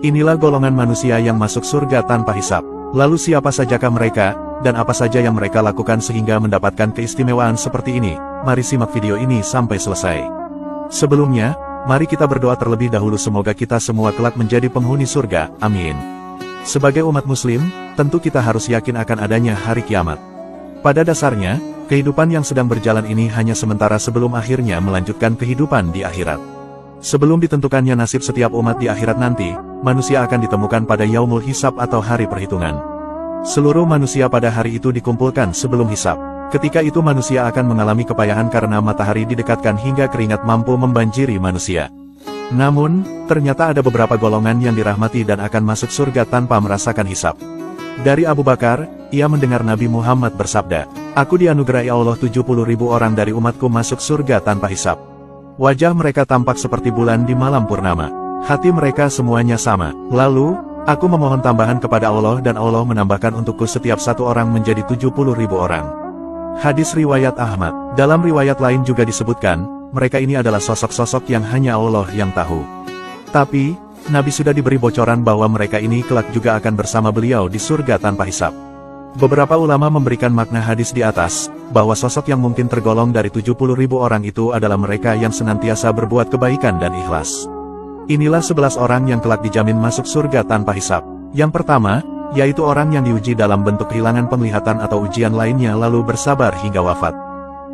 Inilah golongan manusia yang masuk surga tanpa hisab. Lalu siapa sajakah mereka, dan apa saja yang mereka lakukan sehingga mendapatkan keistimewaan seperti ini? Mari simak video ini sampai selesai. Sebelumnya, mari kita berdoa terlebih dahulu semoga kita semua kelak menjadi penghuni surga, amin. Sebagai umat muslim, tentu kita harus yakin akan adanya hari kiamat. Pada dasarnya, kehidupan yang sedang berjalan ini hanya sementara sebelum akhirnya melanjutkan kehidupan di akhirat. Sebelum ditentukannya nasib setiap umat di akhirat nanti, manusia akan ditemukan pada yaumul hisab atau hari perhitungan. Seluruh manusia pada hari itu dikumpulkan sebelum hisab. Ketika itu manusia akan mengalami kepayahan karena matahari didekatkan hingga keringat mampu membanjiri manusia. Namun, ternyata ada beberapa golongan yang dirahmati dan akan masuk surga tanpa merasakan hisab. Dari Abu Bakar, ia mendengar Nabi Muhammad bersabda, "Aku dianugerahi Allah 70.000 orang dari umatku masuk surga tanpa hisab. Wajah mereka tampak seperti bulan di malam purnama. Hati mereka semuanya sama. Lalu, aku memohon tambahan kepada Allah dan Allah menambahkan untukku setiap satu orang menjadi 70.000 orang." Hadis riwayat Ahmad. Dalam riwayat lain juga disebutkan, mereka ini adalah sosok-sosok yang hanya Allah yang tahu. Tapi, Nabi sudah diberi bocoran bahwa mereka ini kelak juga akan bersama beliau di surga tanpa hisab. Beberapa ulama memberikan makna hadis di atas, bahwa sosok yang mungkin tergolong dari 70.000 orang itu adalah mereka yang senantiasa berbuat kebaikan dan ikhlas. Inilah 11 orang yang kelak dijamin masuk surga tanpa hisab. Yang pertama, yaitu orang yang diuji dalam bentuk kehilangan penglihatan atau ujian lainnya lalu bersabar hingga wafat.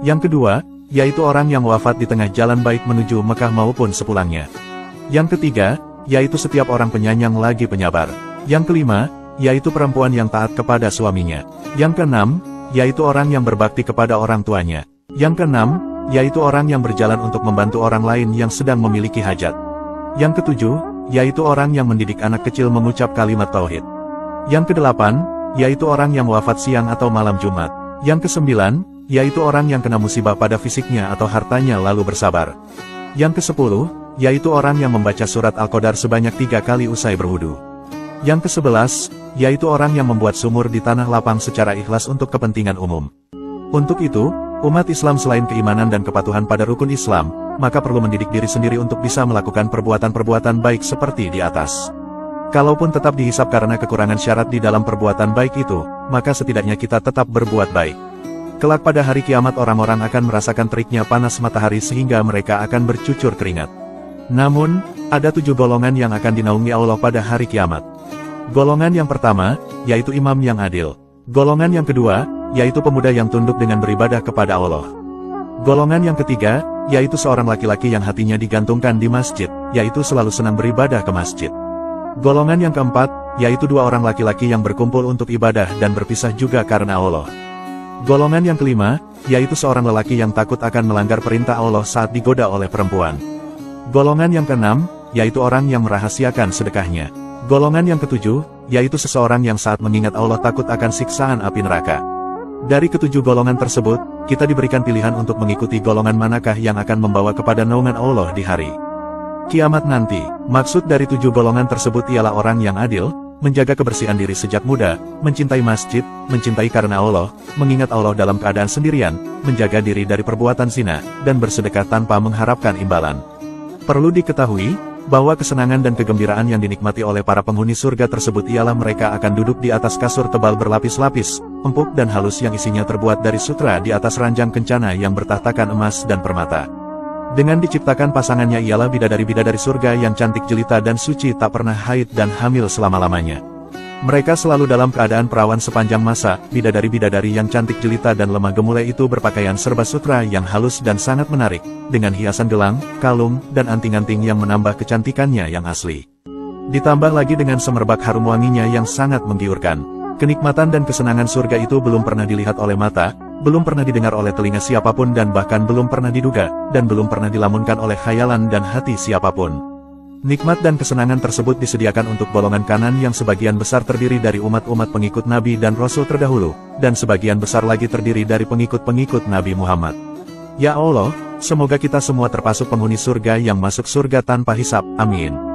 Yang kedua, yaitu orang yang wafat di tengah jalan baik menuju Mekah maupun sepulangnya. Yang ketiga, yaitu setiap orang penyayang lagi penyabar. Yang kelima, yaitu perempuan yang taat kepada suaminya. Yang keenam, yaitu orang yang berbakti kepada orang tuanya. Yang keenam, yaitu orang yang berjalan untuk membantu orang lain yang sedang memiliki hajat. Yang ketujuh, yaitu orang yang mendidik anak kecil mengucap kalimat tauhid. Yang kedelapan, yaitu orang yang wafat siang atau malam Jumat. Yang kesembilan, yaitu orang yang kena musibah pada fisiknya atau hartanya lalu bersabar. Yang kesepuluh, yaitu orang yang membaca surat Al-Qadar sebanyak 3 kali usai berwudu. Yang ke-11, yaitu orang yang membuat sumur di tanah lapang secara ikhlas untuk kepentingan umum. Untuk itu, umat Islam selain keimanan dan kepatuhan pada rukun Islam, maka perlu mendidik diri sendiri untuk bisa melakukan perbuatan-perbuatan baik seperti di atas. Kalaupun tetap dihisab karena kekurangan syarat di dalam perbuatan baik itu, maka setidaknya kita tetap berbuat baik. Kelak pada hari kiamat orang-orang akan merasakan teriknya panas matahari sehingga mereka akan bercucur keringat. Namun, ada 7 golongan yang akan dinaungi Allah pada hari kiamat. Golongan yang pertama, yaitu imam yang adil. Golongan yang kedua, yaitu pemuda yang tunduk dengan beribadah kepada Allah. Golongan yang ketiga, yaitu seorang laki-laki yang hatinya digantungkan di masjid, yaitu selalu senang beribadah ke masjid. Golongan yang keempat, yaitu 2 orang laki-laki yang berkumpul untuk ibadah dan berpisah juga karena Allah. Golongan yang kelima, yaitu seorang lelaki yang takut akan melanggar perintah Allah saat digoda oleh perempuan. Golongan yang keenam, yaitu orang yang merahasiakan sedekahnya. Golongan yang ketujuh, yaitu seseorang yang saat mengingat Allah takut akan siksaan api neraka. Dari ketujuh golongan tersebut, kita diberikan pilihan untuk mengikuti golongan manakah yang akan membawa kepada naungan Allah di hari kiamat nanti. Maksud dari 7 golongan tersebut ialah orang yang adil, menjaga kebersihan diri sejak muda, mencintai masjid, mencintai karena Allah, mengingat Allah dalam keadaan sendirian, menjaga diri dari perbuatan zina, dan bersedekah tanpa mengharapkan imbalan. Perlu diketahui, bahwa kesenangan dan kegembiraan yang dinikmati oleh para penghuni surga tersebut ialah mereka akan duduk di atas kasur tebal berlapis-lapis, empuk dan halus yang isinya terbuat dari sutra di atas ranjang kencana yang bertahtakan emas dan permata. Dengan diciptakan pasangannya ialah bidadari-bidadari surga yang cantik jelita dan suci tak pernah haid dan hamil selama-lamanya. Mereka selalu dalam keadaan perawan sepanjang masa. Bidadari-bidadari yang cantik jelita dan lemah gemulai itu berpakaian serba sutra yang halus dan sangat menarik, dengan hiasan gelang, kalung, dan anting-anting yang menambah kecantikannya yang asli. Ditambah lagi dengan semerbak harum wanginya yang sangat menggiurkan. Kenikmatan dan kesenangan surga itu belum pernah dilihat oleh mata, belum pernah didengar oleh telinga siapapun dan bahkan belum pernah diduga, dan belum pernah dilamunkan oleh khayalan dan hati siapapun. Nikmat dan kesenangan tersebut disediakan untuk golongan kanan yang sebagian besar terdiri dari umat-umat pengikut Nabi dan Rasul terdahulu, dan sebagian besar lagi terdiri dari pengikut-pengikut Nabi Muhammad. Ya Allah, semoga kita semua termasuk penghuni surga yang masuk surga tanpa hisab, amin.